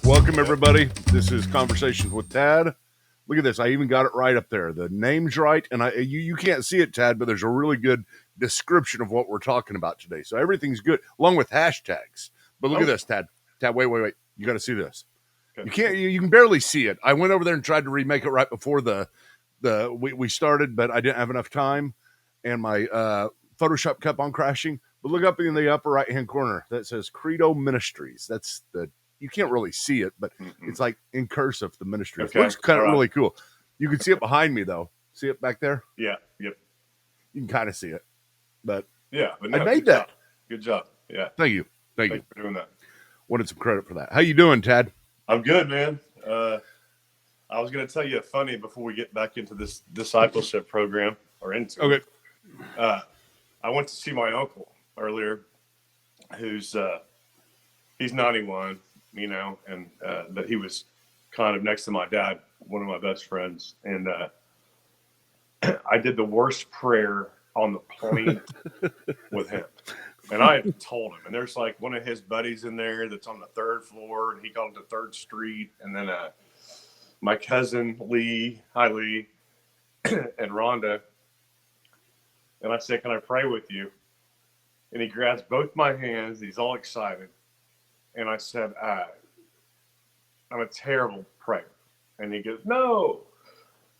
Welcome, everybody. This is Conversations with Tad. Look at this. I even got it right up there. The name's right, and you can't see it, Tad, but there's a really good description of what we're talking about today. So everything's good, along with hashtags. But look at this, Tad. Tad, wait. You got to see this. Okay. You can barely see it. I went over there and tried to remake it right before we started, but I didn't have enough time, and my Photoshop kept on crashing. But look up in the upper right-hand corner. That says Credo Ministries. That's the... You can't really see it, but it's like in cursive, the ministry. Okay. It looks kind of All right. really cool. You can see it behind me, though. See it back there? Yeah. Yep. You can kind of see it. But Yeah. But I made good that. job. Good job. Yeah. Thank you. Thanks for doing that. Wanted some credit for that. How you doing, Tad? I'm good, man. I was going to tell you a funny before we get back into this discipleship program or into Okay. it. I went to see my uncle earlier, who's he's 91. You know, and but he was kind of next to my dad, one of my best friends, and I did the worst prayer on the plane with him. And I had told him, and there's like one of his buddies in there that's on the third floor, and he called it the 3rd Street, and then my cousin Lee, hi Lee, and Rhonda, and I said, "Can I pray with you?" And he grabs both my hands. He's all excited. And I said, I'm a terrible prayer. And he goes, no.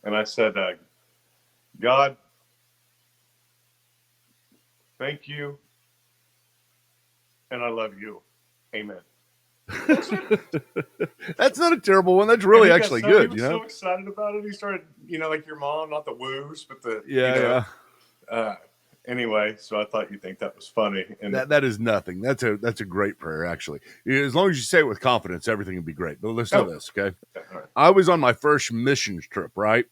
And I said, God, thank you. And I love you. Amen. That's not a terrible one. That's really actually good. He was so excited about it. He started, like your mom, not the woos, but the, yeah. Anyway, so I thought you'd think that was funny. And that is nothing. That's a great prayer, actually. As long as you say it with confidence, everything will be great. But listen to this, okay? Right. I was on my first missions trip, right?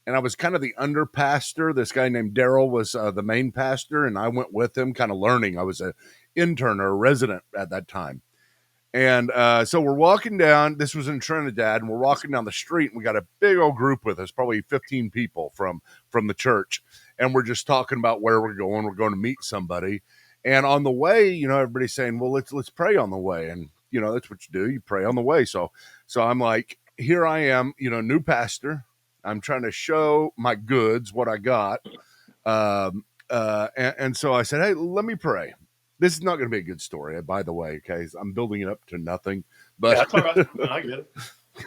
And I was kind of the under pastor. This guy named Daryl was the main pastor, and I went with him kind of learning. I was an intern or a resident at that time. And so we're walking down. This was in Trinidad, and we're walking down the street, and we got a big old group with us, probably 15 people from the church. And we're just talking about where we're going. We're going to meet somebody. And on the way, everybody's saying, well, let's pray on the way. And, that's what you do. You pray on the way. So I'm like, here I am, new pastor. I'm trying to show my goods, what I got. And so I said, hey, let me pray. This is not going to be a good story, by the way, okay? I'm building it up to nothing. But yeah, that's all right. No, I get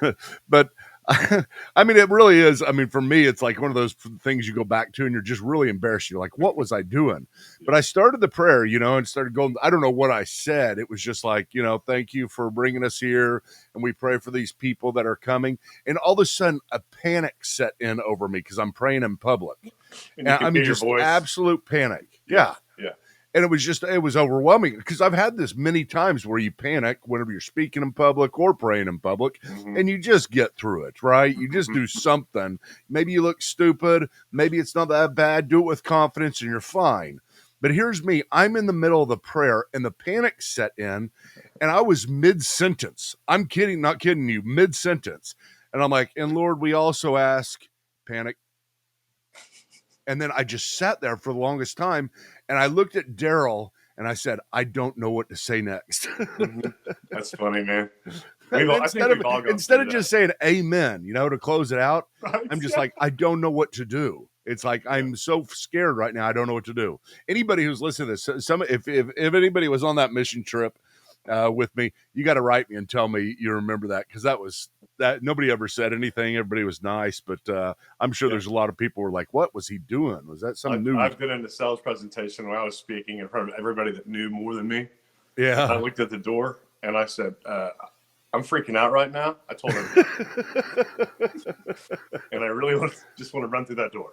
it. But I mean, it really is. I mean, for me, it's like one of those things you go back to and you're just really embarrassed. You're like, what was I doing? But I started the prayer, and started going, I don't know what I said. It was just like, thank you for bringing us here. And we pray for these people that are coming. And all of a sudden, a panic set in over me because I'm praying in public. And I mean, just absolute panic. Yeah. And it was overwhelming because I've had this many times where you panic whenever you're speaking in public or praying in public, and you just get through it, right? You just do something. Maybe you look stupid. Maybe it's not that bad. Do it with confidence and you're fine. But here's me. I'm in the middle of the prayer and the panic set in, and I was mid-sentence. I'm kidding, not kidding you, mid-sentence. And I'm like, and Lord, we also ask, panic. And then I just sat there for the longest time, and I looked at Daryl, and I said, I don't know what to say next. That's funny, man. Instead of just saying amen, to close it out, I'm just like, I don't know what to do. It's like, I'm so scared right now. I don't know what to do. Anybody who's listening to this, if anybody was on that mission trip with me, you got to write me and tell me you remember that, because that nobody ever said anything. Everybody was nice, but I'm sure there's a lot of people who were like, what was he doing? Was that something new? I've been in a sales presentation when I was speaking in front of everybody that knew more than me. Yeah. I looked at the door and I said, I'm freaking out right now. I told him. And I really just want to run through that door.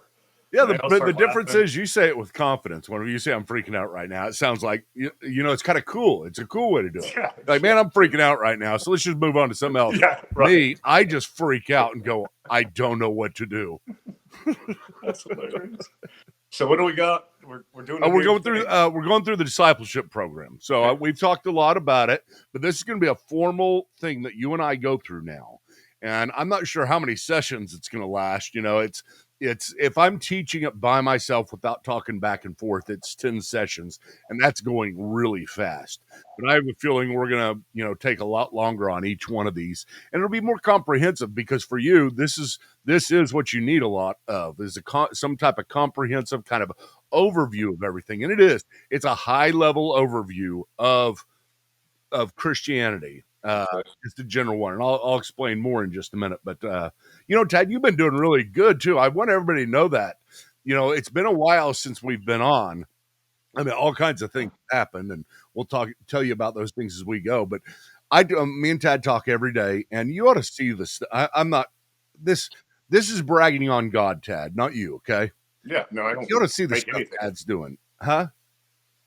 Yeah, the difference is you say it with confidence. Whenever you say I'm freaking out right now, it sounds like, it's kind of cool. It's a cool way to do it. Yeah, like, man, I'm freaking out right now, so let's just move on to something else. Yeah, right. Me, I just freak out and go, I don't know what to do. That's hilarious. So what do we got? We're doing. We're going through the discipleship program. So we've talked a lot about it, but this is going to be a formal thing that you and I go through now. And I'm not sure how many sessions it's going to last. It's if I'm teaching it by myself without talking back and forth, it's 10 sessions, and that's going really fast. But I have a feeling we're gonna, take a lot longer on each one of these, and it'll be more comprehensive because for you, this is what you need a lot of is some type of comprehensive kind of overview of everything, and it is. It's a high level overview of Christianity. It's the general one, and I'll explain more in just a minute. But Tad, you've been doing really good too. I want everybody to know that. It's been a while since we've been on. I mean, all kinds of things happen, and we'll tell you about those things as we go. But me and Tad talk every day, and you ought to see this. I'm not this. This is bragging on God, Tad, not you. Okay? Yeah, no, I don't. You ought to see the take stuff anything. Tad's doing, huh?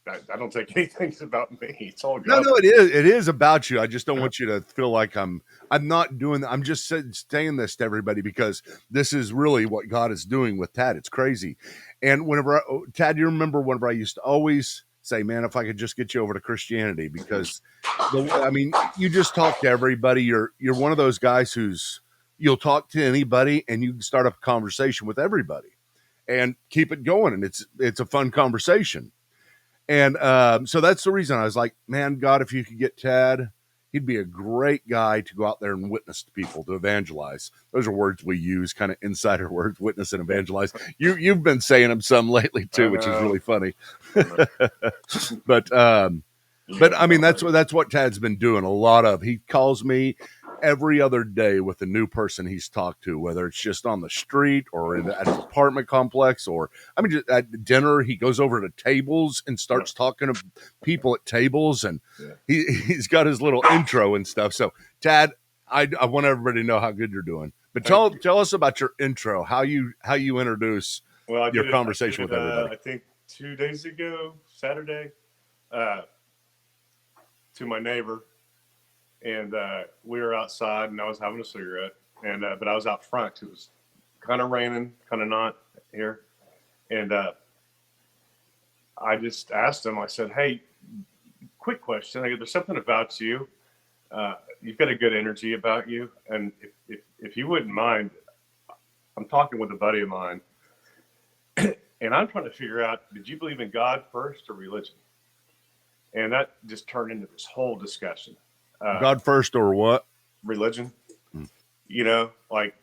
I don't take anything about me. It's all No, God. it is. It is about you. I just don't want you to feel like I'm not doing that. I'm just saying this to everybody because this is really what God is doing with Tad. It's crazy. And Tad, you remember whenever I used to always say, man, if I could just get you over to Christianity, because you just talk to everybody. You're one of those guys you'll talk to anybody and you can start up a conversation with everybody and keep it going. And it's a fun conversation. And so that's the reason I was like, man, God, if you could get Tad, he'd be a great guy to go out there and witness to people, to evangelize. Those are words we use, kind of insider words, witness and evangelize. You've been saying them some lately too, which is really funny. But I mean, that's what Tad's been doing a lot of. He calls me every other day with a new person he's talked to, whether it's just on the street or at an apartment complex, or just at dinner. He goes over to tables and starts talking to people at tables, and he's got his little intro and stuff. So, Tad, I want everybody to know how good you're doing. But tell us about your intro, how you introduce your conversation with everybody. I think 2 days ago, Saturday, to my neighbor. And we were outside, and I was having a cigarette, and but I was out front. It was kind of raining, kind of not here, and I just asked him. I said, "Hey, quick question. There's something about you. You've got a good energy about you, and if you wouldn't mind, I'm talking with a buddy of mine, and I'm trying to figure out, did you believe in God first or religion?" And that just turned into this whole discussion. God first or what? Religion. Like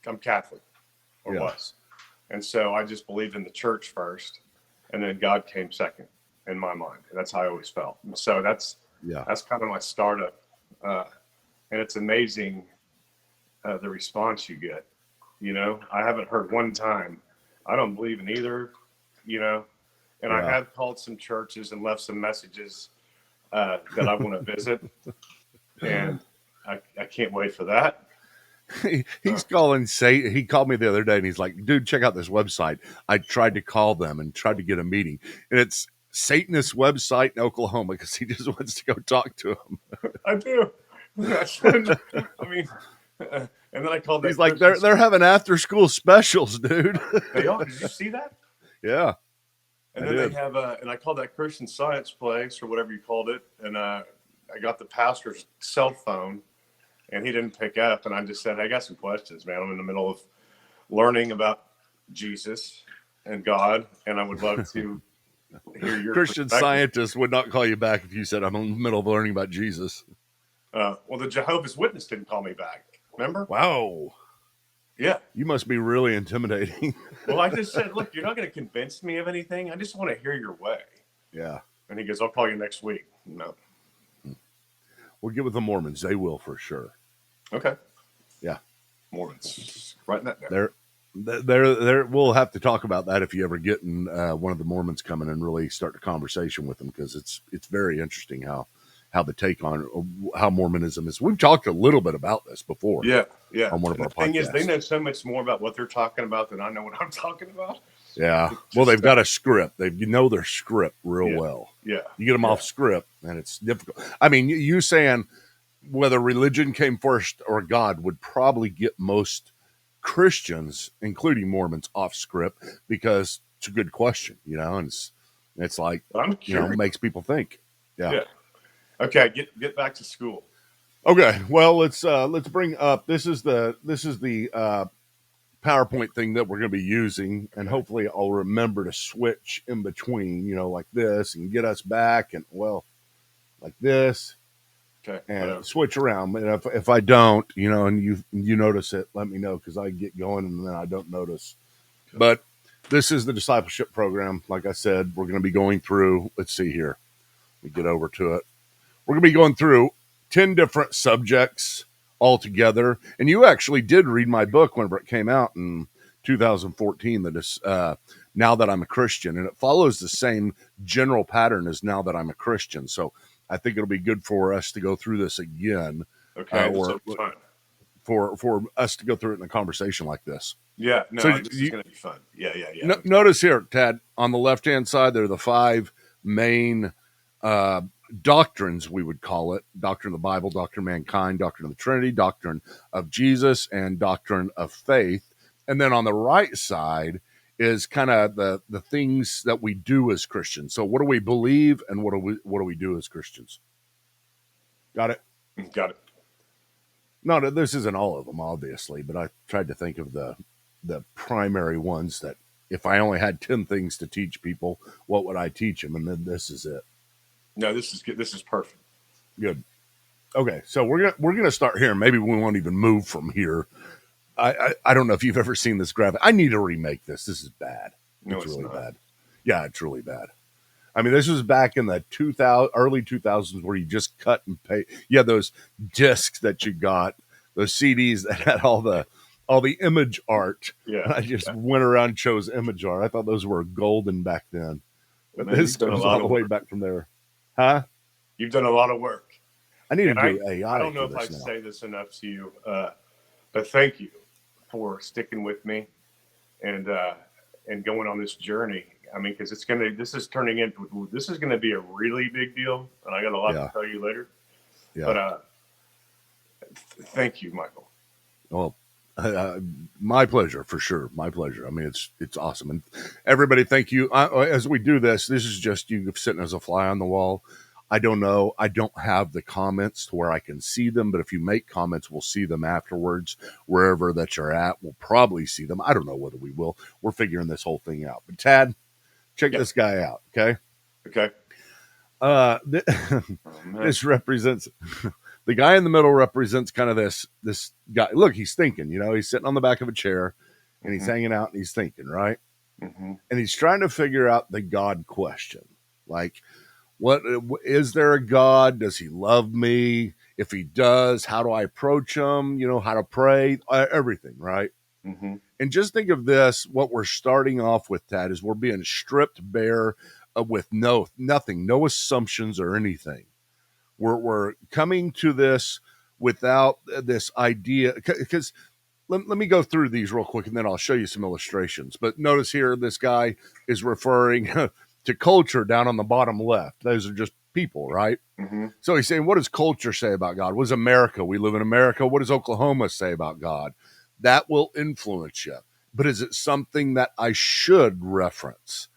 I'm Catholic or was. And so I just believed in the church first, and then God came second in my mind. And that's how I always felt. And so that's kind of my startup. And it's amazing the response you get. I haven't heard one time, I don't believe in either, and I have called some churches and left some messages that I want to visit, and I can't wait for that. He's calling Satan. He called me the other day, and he's like, "Dude, check out this website." I tried to call them and tried to get a meeting, and it's Satanist website in Oklahoma because he just wants to go talk to him. I do. I mean, and then I called. He's like, "They're having after school specials, dude." They are. Did you see that? Yeah. And then they have and I called that Christian Science place or whatever you called it, and I got the pastor's cell phone, and he didn't pick up, and I just said, "I got some questions, man. I'm in the middle of learning about Jesus and God, and I would love to hear your Christian Scientist would not call you back if you said, "I'm in the middle of learning about Jesus." Well, the Jehovah's Witness didn't call me back. Remember? Wow. Yeah. You must be really intimidating. Well, I just said, "Look, you're not going to convince me of anything. I just want to hear your way." Yeah. And he goes, "I'll call you next week." No. We'll get with the Mormons. They will for sure. Okay. Yeah. Mormons. Writing that down. They're we'll have to talk about that if you ever get in one of the Mormons coming and really start a conversation with them, because it's very interesting how the take on how Mormonism is. We've talked a little bit about this before. Yeah. On one of our podcasts. The thing is, they know so much more about what they're talking about than I know what I'm talking about. Yeah. Well, they've got a script. They know their script real well. Yeah. You get them off script, and it's difficult. I mean, you saying whether religion came first or God would probably get most Christians, including Mormons, off script, because it's a good question, and it's like, makes people think. Yeah. Okay, get back to school. Okay, well let's bring up this is the PowerPoint thing that we're going to be using, and hopefully I'll remember to switch in between, like this, and get us back, and like this, and switch around. And if I don't, and you notice it, let me know, because I get going and then I don't notice. Okay. But this is the discipleship program. Like I said, we're going to be going through. Let's see here. Let me get over to it. We're going to be going through 10 different subjects altogether. And you actually did read my book whenever it came out in 2014, that is Now That I'm a Christian. And it follows the same general pattern as Now That I'm a Christian. So I think it'll be good for us to go through this again. Okay. For us to go through it in a conversation like this. Yeah. No, so this is going to be fun. Yeah. Notice here, Tad, on the left-hand side, there are the 5 main doctrines, we would call it: doctrine of the Bible, doctrine of mankind, doctrine of the Trinity, doctrine of Jesus, and doctrine of faith. And then on the right side is kind of the things that we do as Christians. So what do we believe, and what do we do as Christians? Got it? Got it. No, this isn't all of them, obviously, but I tried to think of the primary ones that if I only had 10 things to teach people, what would I teach them? And then this is it. No, this is good. This is perfect. Good. Okay, so we're gonna start here. Maybe we won't even move from here. I don't know if you've ever seen this graphic. I need to remake this. This is bad. No, it's really not. Bad. Yeah, it's really bad. I mean, this was back in the early 2000s, where you just cut and paste. Yeah, those discs that you got, those CDs that had all the image art. Yeah, and I just went around and chose image art. I thought those were golden back then. But this goes all the way back from there. Huh? You've done a lot of work. I need to do AI. I don't know if I say this enough to you, but thank you for sticking with me and going on this journey. I mean, because this is going to be a really big deal, and I got a lot to tell you later. Yeah. But thank you, Michael. Well, my pleasure, for sure. My pleasure. I mean, it's awesome. And everybody, thank you. As we do this is just you sitting as a fly on the wall. I don't know. I don't have the comments to where I can see them, but if you make comments, we'll see them afterwards. Wherever that you're at, we'll probably see them. I don't know whether we will. We're figuring this whole thing out. But Tad, check this guy out, okay? Okay. This represents... The guy in the middle represents kind of this guy. Look, he's thinking, he's sitting on the back of a chair and he's hanging out and he's thinking, right? Mm-hmm. And he's trying to figure out the God question. Like, what is there a God? Does he love me? If he does, how do I approach him? How to pray, everything, right? Mm-hmm. And just think of this, what we're starting off with, Tad, is we're being stripped bare with nothing, no assumptions or anything. We're coming to this without this idea, because let me go through these real quick, and then I'll show you some illustrations. But notice here, this guy is referring to culture down on the bottom left. Those are just people, right? Mm-hmm. So he's saying, what does culture say about God? What does America? We live in America. What does Oklahoma say about God? That will influence you. But is it something that I should reference?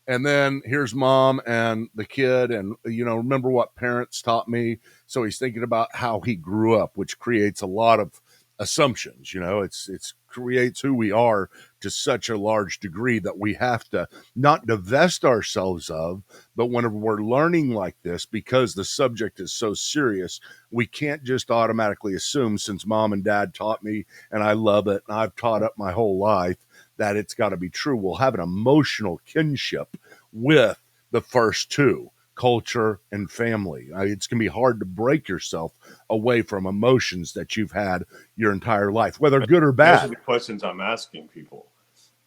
And then here's mom and the kid, and remember what parents taught me. So he's thinking about how he grew up, which creates a lot of assumptions. It's creates who we are to such a large degree that we have to not divest ourselves of. But whenever we're learning like this, because the subject is so serious, we can't just automatically assume, since mom and dad taught me and I love it and I've taught up my whole life, that it's got to be true. We'll have an emotional kinship with the first two, culture and family. It's going to be hard to break yourself away from emotions that you've had your entire life, whether good or bad. Those are the questions I'm asking people.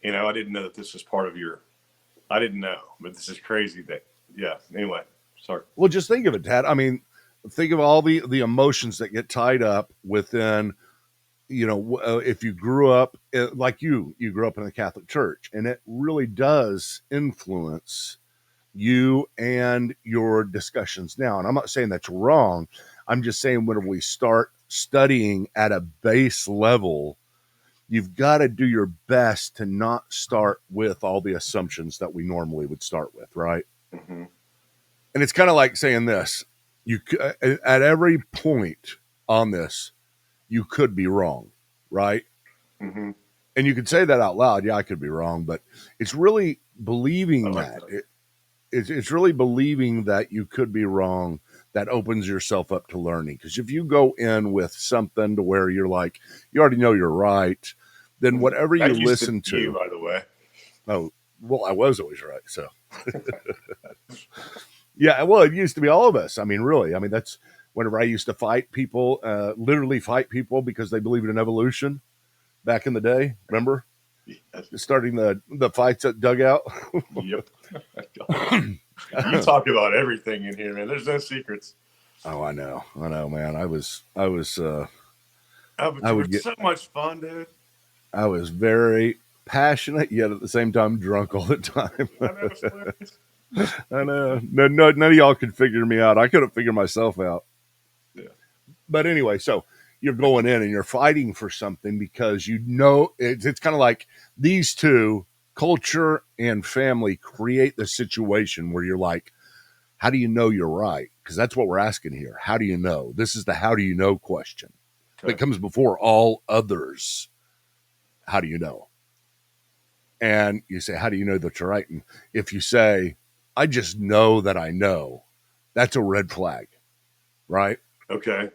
I didn't know that this was part of I didn't know, but this is crazy anyway, sorry. Well, just think of it, Dad. I mean, think of all the emotions that get tied up within, if you grew up like you grew up in the Catholic Church, and it really does influence you and your discussions now. And I'm not saying that's wrong. I'm just saying when we start studying at a base level, you've got to do your best to not start with all the assumptions that we normally would start with, right? Mm-hmm. And it's kind of like saying this: at every point on this, you could be wrong, right? Mm-hmm. And you could say that out loud. Yeah, I could be wrong, but it's really believing that. It's really believing that you could be wrong that opens yourself up to learning. Because if you go in with something to where you're like, you already know you're right, then whatever you listen to. You, by the way. Oh, well, I was always right. So, yeah, well, it used to be all of us. I mean, really. I mean, that's whenever I used to fight people, literally fight people because they believed in evolution back in the day. Remember? Yes. Starting the fights at dugout. Yep. You talk about everything in here, man. There's no secrets. Oh, I know, man. I was so much fun, dude. I was very passionate, yet at the same time drunk all the time. I know. None of y'all could figure me out. I couldn't figure myself out. Yeah. But anyway, so you're going in and you're fighting for something because you know it's kind of like these two, culture and family, create the situation where you're like, how do you know you're right? Because that's what we're asking here. How do you know? This is the how do you know question. Okay. That comes before all others. How do you know? And you say, how do you know that you're right? And if you say, I just know that I know, that's a red flag, right? Okay.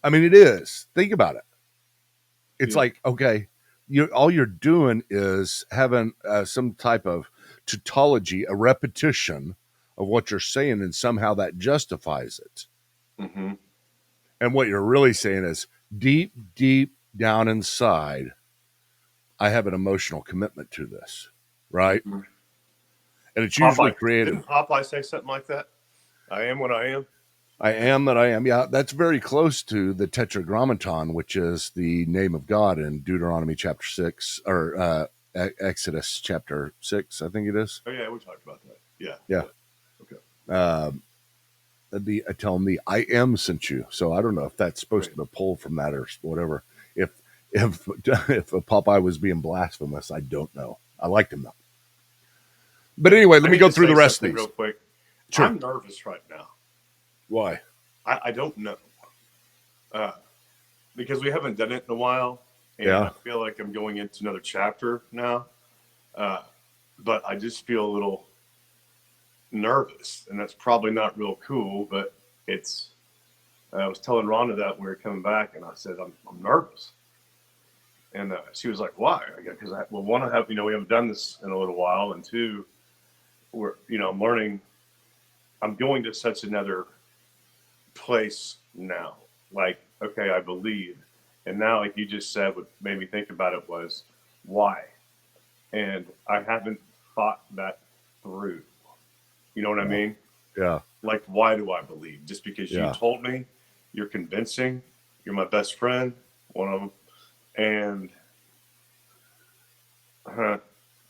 I mean, it is. Think about it. It's like, okay, all you're doing is having some type of tautology, a repetition of what you're saying, and somehow that justifies it. Mm-hmm. And what you're really saying is deep, deep down inside, I have an emotional commitment to this, right? Mm-hmm. And it's usually creative. Didn't Popeye say something like that? I am what I am. I am that I am. Yeah, that's very close to the tetragrammaton, which is the name of God in Deuteronomy chapter 6, or Exodus chapter 6, I think it is. Oh, yeah, we talked about that. Yeah. Yeah. Okay. Tell me, I am sent you. So I don't know if that's supposed to be pulled from that or whatever. If Popeye was being blasphemous, I don't know. I liked him though. But anyway, let me go through the rest of these real quick. Sure. I'm nervous right now. Why? I don't know. Because we haven't done it in a while. And yeah. I feel like I'm going into another chapter now. But I just feel a little nervous. And that's probably not real cool, but it's... I was telling Rhonda that we were coming back, and I said, I'm nervous. And she was like, why? Because, one, we haven't done this in a little while. And two, I'm learning. I'm going to such another place now. Like, okay, I believe. And now, like you just said, what made me think about it was why. And I haven't thought that through. You know what I mean? Yeah. Like, why do I believe? Just because you told me, you're convincing, you're my best friend, one of them. And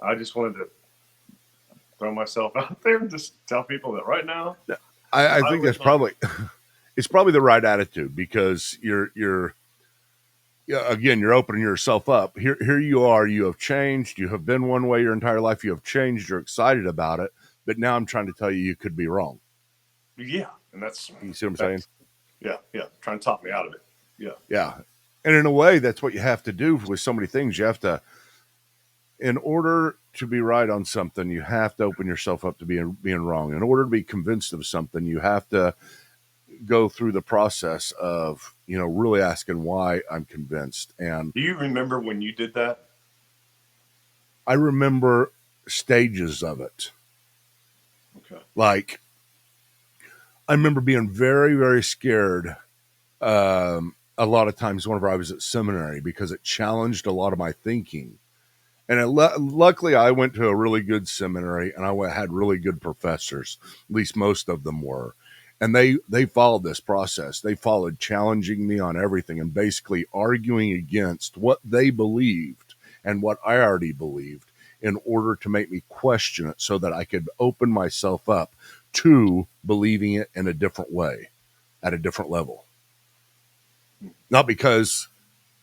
I just wanted to throw myself out there and just tell people that right now. I think that's probably it's probably the right attitude, because you're opening yourself up. Here you are. You have changed. You have been one way your entire life. You have changed. You're excited about it. But now I'm trying to tell you could be wrong. Yeah, and that's you see what I'm saying? Yeah, trying to talk me out of it. Yeah, and in a way, that's what you have to do with so many things. You have to, in order to be right on something, you have to open yourself up to being wrong. In order to be convinced of something, you have to go through the process of, really asking why I'm convinced. And do you remember when you did that? I remember stages of it. Okay. Like, I remember being very, very scared a lot of times whenever I was at seminary, because it challenged a lot of my thinking. And luckily, I went to a really good seminary, and I had really good professors. At least most of them were. And they followed this process. They followed challenging me on everything and basically arguing against what they believed and what I already believed, in order to make me question it so that I could open myself up to believing it in a different way, at a different level. Not because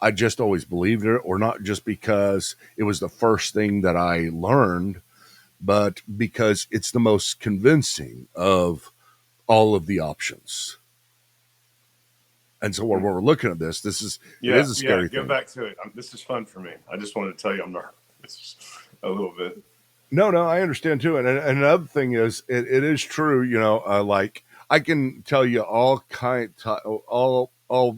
I just always believed it, or not just because it was the first thing that I learned, but because it's the most convincing of all of the options. And so when we're looking at this, it is a scary thing. Go back to it. This is fun for me. I just wanted to tell you I'm nervous a little bit. No, I understand too. And another thing is, it is true. Like I can tell you all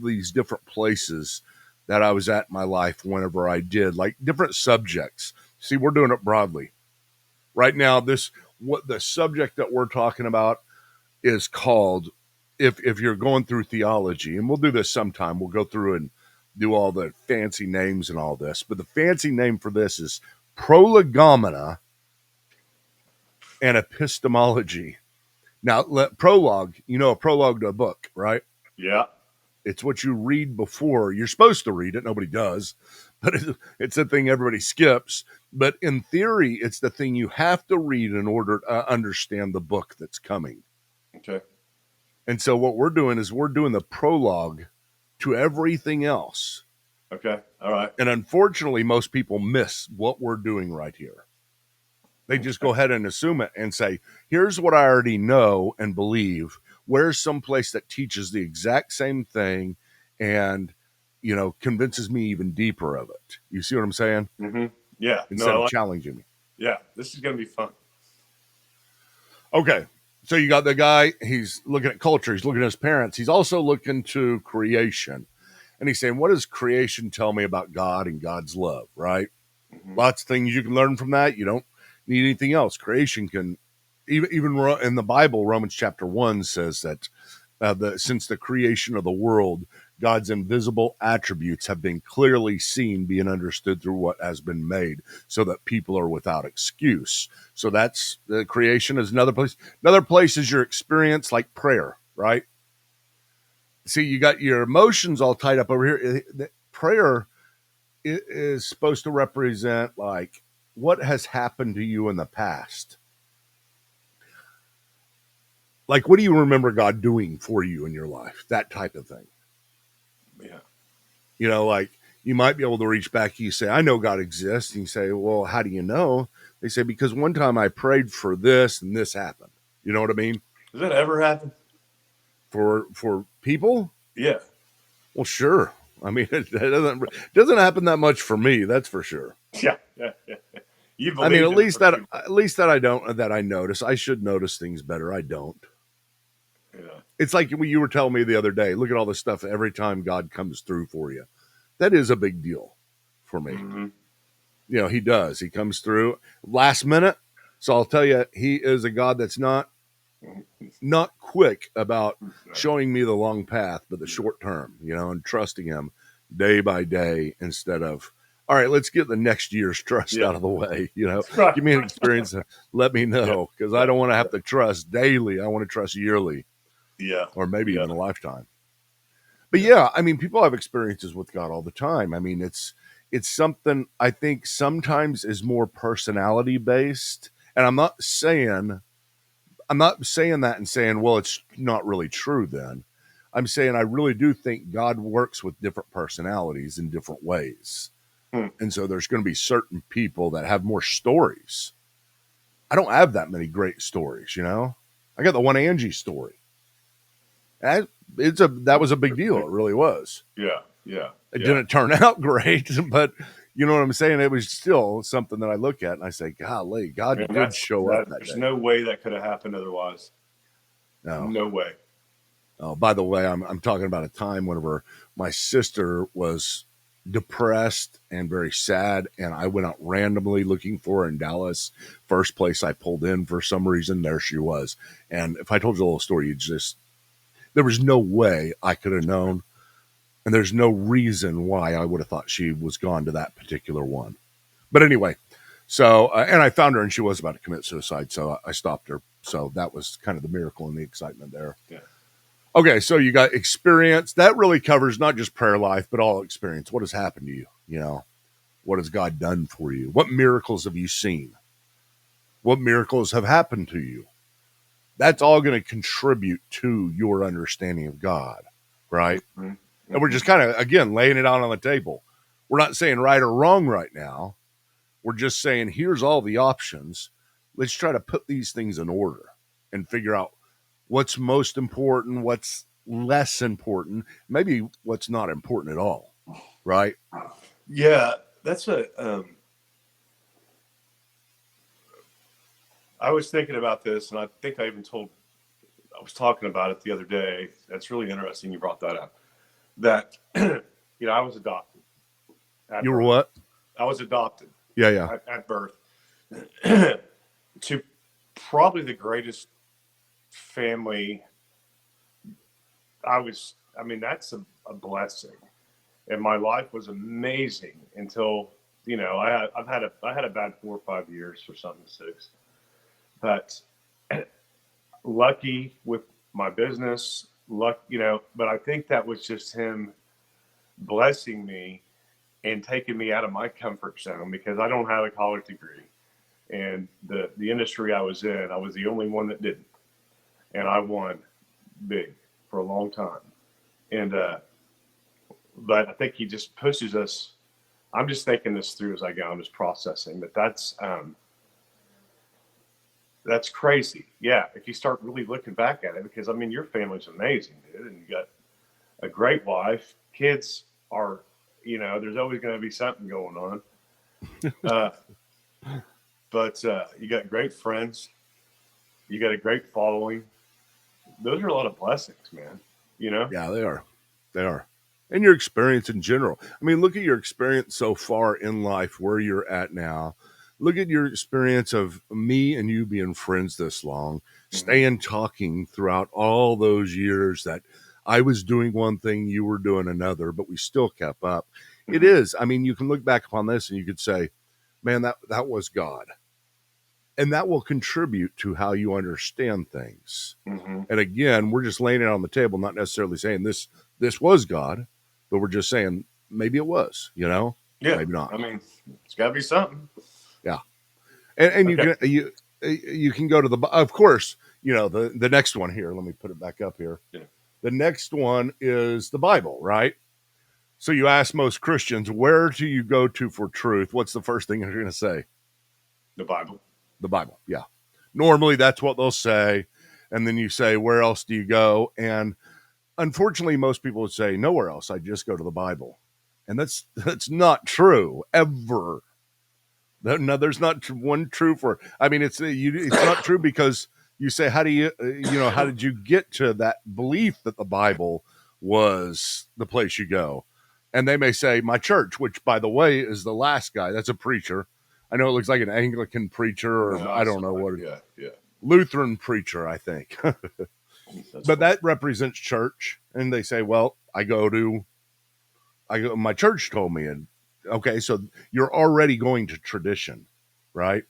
these different places that I was at in my life whenever I did, like different subjects. See, we're doing it broadly right now. What the subject that we're talking about is called, if you're going through theology, and we'll do this sometime, we'll go through and do all the fancy names and all this, but the fancy name for this is prolegomena and epistemology. Now, prologue, a prologue to a book, right? Yeah. It's what you read before. You're supposed to read it. Nobody does, but it's a thing everybody skips. But in theory, it's the thing you have to read in order to understand the book that's coming. Okay. And so what we're doing is we're doing the prologue to everything else. Okay. All right. And unfortunately, most people miss what we're doing right here. They just go ahead and assume it and say, here's what I already know and believe. Where's some place that teaches the exact same thing and, convinces me even deeper of it? You see what I'm saying? Mm-hmm. Yeah. Instead of challenging me. Yeah. This is going to be fun. Okay. So you got the guy, he's looking at culture. He's looking at his parents. He's also looking to creation. And he's saying, what does creation tell me about God and God's love, right? Mm-hmm. Lots of things you can learn from that. You don't need anything else. Creation can, even in the Bible, Romans chapter 1 says that since the creation of the world, God's invisible attributes have been clearly seen, being understood through what has been made, so that people are without excuse. So that's the creation is another place. Another place is your experience, like prayer, right? See, you got your emotions all tied up over here. Prayer is supposed to represent like what has happened to you in the past. Like, what do you remember God doing for you in your life? That type of thing. Yeah. Like you might be able to reach back. You say, I know God exists. And you say, well, how do you know? They say, because one time I prayed for this and this happened. You know what I mean? Does that ever happen? For people? Yeah. Well, sure. I mean, it doesn't happen that much for me. That's for sure. Yeah. I mean, at least that I notice. I should notice things better. I don't. Yeah. It's like you were telling me the other day, look at all this stuff every time God comes through for you. That is a big deal for me. Mm-hmm. He does. He comes through last minute. So I'll tell you, he is a God that's not quick about showing me the long path, but the short term, and trusting him day by day instead of, all right, let's get the next year's trust out of the way. Give me an experience and let me know, because I don't want to have to trust daily. I want to trust yearly. Yeah. Or maybe even a lifetime. But yeah, I mean, people have experiences with God all the time. I mean, it's something I think sometimes is more personality based. And I'm not saying that and saying, well, it's not really true then. I'm saying I really do think God works with different personalities in different ways. And so there's going to be certain people that have more stories. I don't have that many great stories, I got the one Angie story. That was a big deal. It really was. Yeah. It didn't turn out great, but you know what I'm saying? It was still something that I look at and I say, golly, God did show up that day. There's no way that could have happened otherwise. No way. Oh, by the way, I'm talking about a time whenever my sister was depressed and very sad, and I went out randomly looking for her in Dallas. First place I pulled in for some reason, there she was. And if I told you the whole story, there was no way I could have known. And there's no reason why I would have thought she was gone to that particular one. But anyway, so, and I found her and she was about to commit suicide. So I stopped her. So that was kind of the miracle and the excitement there. Yeah. Okay. So you got experience. That really covers not just prayer life, but all experience. What has happened to you? What has God done for you? What miracles have you seen? What miracles have happened to you? That's all going to contribute to your understanding of God, right? Mm-hmm. And we're just kind of, again, laying it out on the table. We're not saying right or wrong right now. We're just saying, here's all the options. Let's try to put these things in order and figure out what's most important, what's less important, maybe what's not important at all, right? Yeah, that's I was thinking about this, and I think I was talking about it the other day. That's really interesting you brought that up. That, I was adopted at You were birth. what? I was adopted. Yeah. At birth to probably the greatest family. That's a blessing. And my life was amazing until, I had a bad 4 or 5 years or something, 6. But lucky with my business, but I think that was just him blessing me and taking me out of my comfort zone because I don't have a college degree. And the industry I was in, I was the only one that didn't. And I won big for a long time. And but I think he just pushes us. I'm just thinking this through as I go. I'm just processing. But that's crazy. Yeah, if you start really looking back at it, because your family's amazing, dude, and you got a great wife. Kids are, there's always going to be something going on. But you got great friends. You got a great following. Those are a lot of blessings, man. Yeah, they are. They are. And your experience in general. Look at your experience so far in life, where you're at now. Look at your experience of me and you being friends this long, staying talking throughout all those years that I was doing one thing, you were doing another, but we still kept up. It is. You can look back upon this and you could say, man, that was God. And that will contribute to how you understand things. And again, we're just laying it on the table, not necessarily saying this was God, but we're just saying maybe it was, Yeah. Maybe not. It's got to be something. Yeah. And okay. you can go to of course, the next one here. Let me put it back up here. Yeah. The next one is the Bible, right? So you ask most Christians, where do you go to for truth? What's the first thing they're going to say? The Bible. The Bible, yeah. Normally, that's what they'll say. And then you say, where else do you go? And unfortunately, most people would say, nowhere else. I just go to the Bible. And that's not true, ever. No, there's not one true for, it's not true because you say, how did you get to that belief that the Bible was the place you go? And they may say, my church, which, by the way, is the last guy. That's a preacher. I know it looks like an Anglican preacher, or I don't know what. Yeah. Lutheran preacher, I think. But that represents church, and they say, well, my church told me. And okay, so you're already going to tradition, right?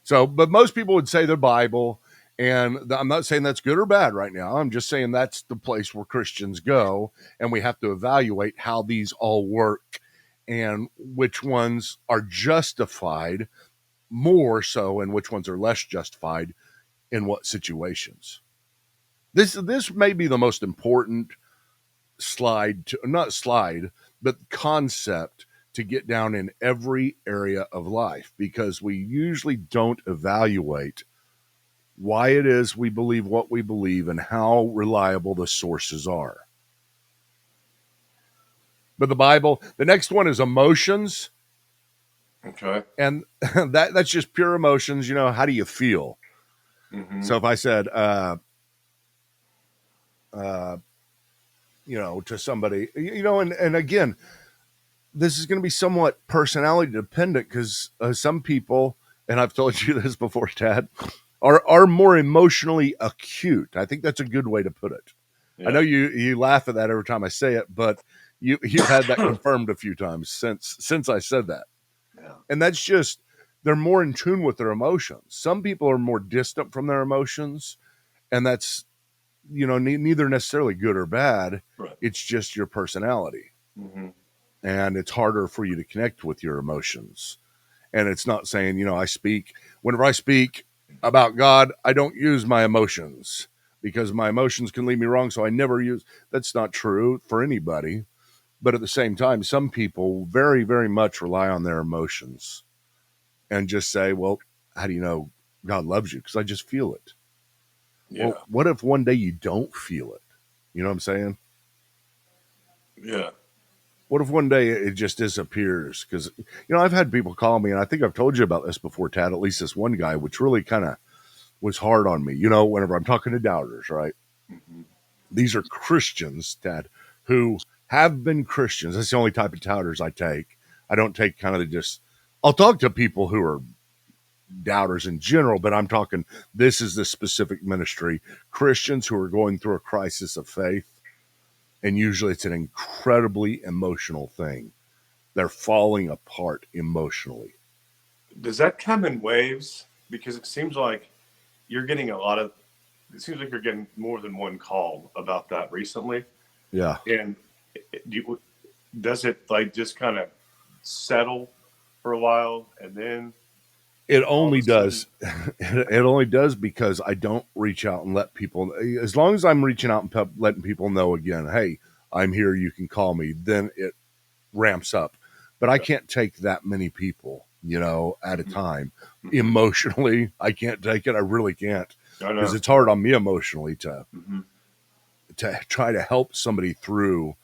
So, but most people would say the Bible, and I'm not saying that's good or bad right now. I'm just saying that's the place where Christians go, and we have to evaluate how these all work and which ones are justified more so and which ones are less justified in what situations. This may be the most important concept to get down in every area of life, because we usually don't evaluate why it is we believe what we believe and how reliable the sources are. But the Bible, the next one is emotions. Okay. And that's just pure emotions. How do you feel? So if I said, to somebody, and again, this is going to be somewhat personality dependent, because some people, and I've told you this before, Tad, are more emotionally acute. I think that's a good way to put it. Yeah. I know you laugh at that every time I say it, but you've had that confirmed a few times since I said that. Yeah. And that's just, they're more in tune with their emotions. Some people are more distant from their emotions, and that's, neither necessarily good or bad. Right. It's just your personality. And it's harder for you to connect with your emotions. And it's not saying, whenever I speak about God, I don't use my emotions, because my emotions can lead me wrong. So I never use, that's not true for anybody. But at the same time, some people very, very much rely on their emotions and just say, well, how do you know God loves you? Because I just feel it. Yeah. Well, what if one day you don't feel it? You know what I'm saying? Yeah. What if one day it just disappears? Because, I've had people call me, and I think I've told you about this before, Tad, at least this one guy, which really kind of was hard on me, whenever I'm talking to doubters, right? Mm-hmm. These are Christians, Tad, who have been Christians. That's the only type of doubters I take. I don't take kind of I'll talk to people who are doubters in general, but I'm talking, this is the specific ministry. Christians who are going through a crisis of faith, and usually it's an incredibly emotional thing. They're falling apart emotionally. Does that come in waves? Because it seems like you're getting it seems like you're getting more than one call about that recently. Yeah. And does it like just kind of settle for a while and then it only does. It only does because I don't reach out and let people, as long as I'm reaching out and letting people know again, hey, I'm here, you can call me, then it ramps up. But I can't take that many people, at a time. Emotionally, I can't take it. I really can't, because it's hard on me emotionally to try to help somebody through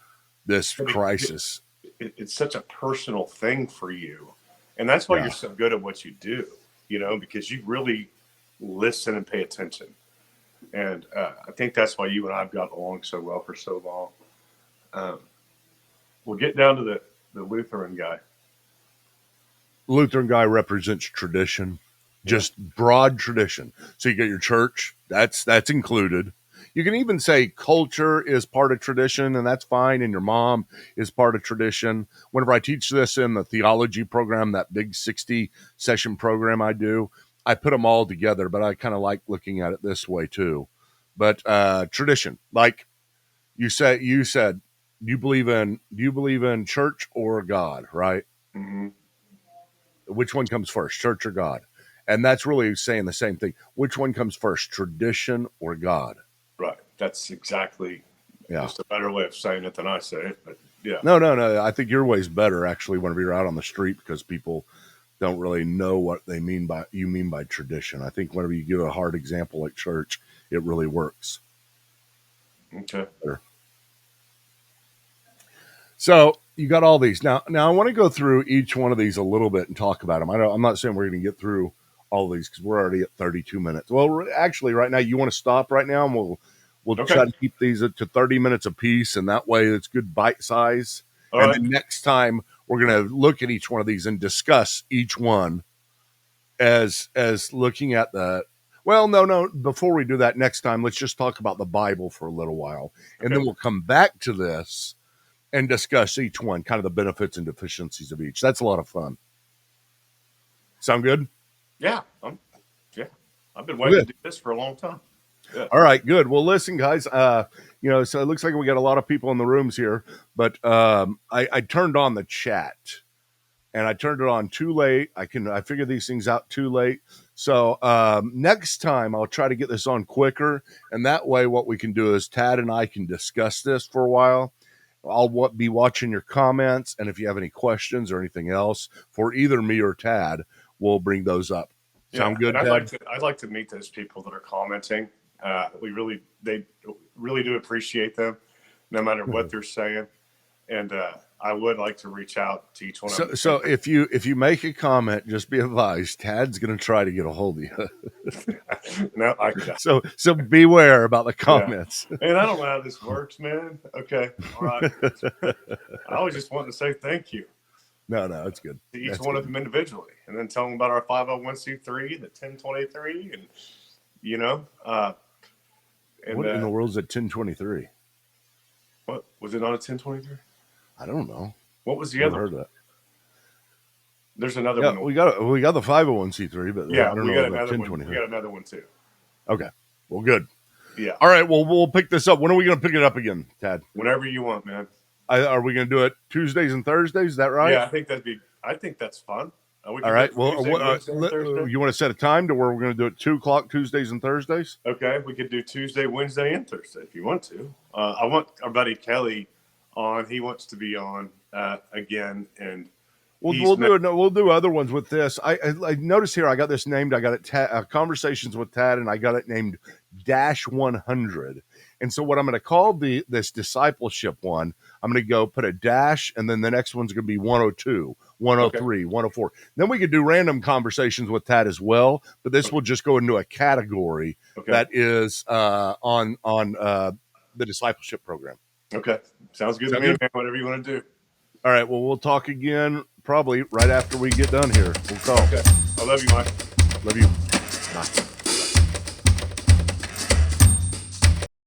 this crisis. It's such a personal thing for you, and that's why you're so good at what you do. Because you really listen and pay attention, and I think that's why you and I've got along so well for so long. We'll get down to the Lutheran guy. Lutheran guy represents tradition, just broad tradition. So you get your church, that's included. You can even say culture is part of tradition, and that's fine, and your mom is part of tradition. Whenever I teach this in the Theology program, that big 60-session program I do, I put them all together, but I kind of like looking at it this way too. But tradition, like you said, do you believe in church or God, right? Mm-hmm. Which one comes first, church or God? And that's really saying the same thing. Which one comes first, tradition or God? Right. That's exactly just a better way of saying it than I say it. But yeah. No. I think your way's better, actually, whenever you're out on the street, because people don't really know what you mean by tradition. I think whenever you give a hard example like church, it really works. Okay. Better. So you got all these. Now I want to go through each one of these a little bit and talk about them. I'm not saying we're going to get through all these because we're already at 32 minutes. Well, actually, right now, you want to stop right now, and we'll try to keep these to 30 minutes apiece, and that way it's good bite size. All right. Then next time we're going to look at each one of these and discuss each one as looking at the. Well, no. Before we do that, next time, let's just talk about the Bible for a little while, and then we'll come back to this and discuss each one, kind of the benefits and deficiencies of each. That's a lot of fun. Sound good? Yeah. I've been waiting to do this for a long time. Yeah. All right, good. Well, listen, guys, so it looks like we got a lot of people in the rooms here, but I turned on the chat, and I turned it on too late. I figure these things out too late. So next time I'll try to get this on quicker, and that way what we can do is Tad and I can discuss this for a while. I'll be watching your comments, and if you have any questions or anything else for either me or Tad, we'll bring those up. Sound good, Tad? I'd like to meet those people that are commenting. They really do appreciate them, no matter what they're saying. And I would like to reach out to each one of them. So if you make a comment, just be advised, Tad's going to try to get a hold of you. No, so beware about the comments. Yeah. And I don't know how this works, man. Okay, all right. I was just wanting to say thank you. No, it's good. To each one of them individually, and then tell them about our 501c3, the 1023, and what in the world is a 1023? What was it on a 1023? I don't know. What was the other? Heard that. There's another one. We got the 501c3, but yeah, I don't we know got another one. We got another one too. Okay. Well, good. Yeah. All right. Well, we'll pick this up. When are we going to pick it up again, Tad? Whenever you want, man. Are we going to do it Tuesdays and Thursdays? Is that right? Yeah, I think that's fun. All right. Well, you want to set a time to where we're going to do it 2:00 Tuesdays and Thursdays? Okay, we could do Tuesday, Wednesday, and Thursday if you want to. I want our buddy Kelly on. He wants to be on again, and we'll do other ones with this. I noticed here I got this named. I got it Conversations with Tad, and I got it named -100. And so what I'm going to call this discipleship one, I'm going to go put a dash, and then the next one's going to be 102, 103, 104. Then we could do random conversations with that as well, but this will just go into a category that is on the discipleship program. Okay. Sounds good to me, man. Whatever you want to do. All right. Well, we'll talk again probably right after we get done here. We'll call. Okay. I love you, Mike. Love you. Bye.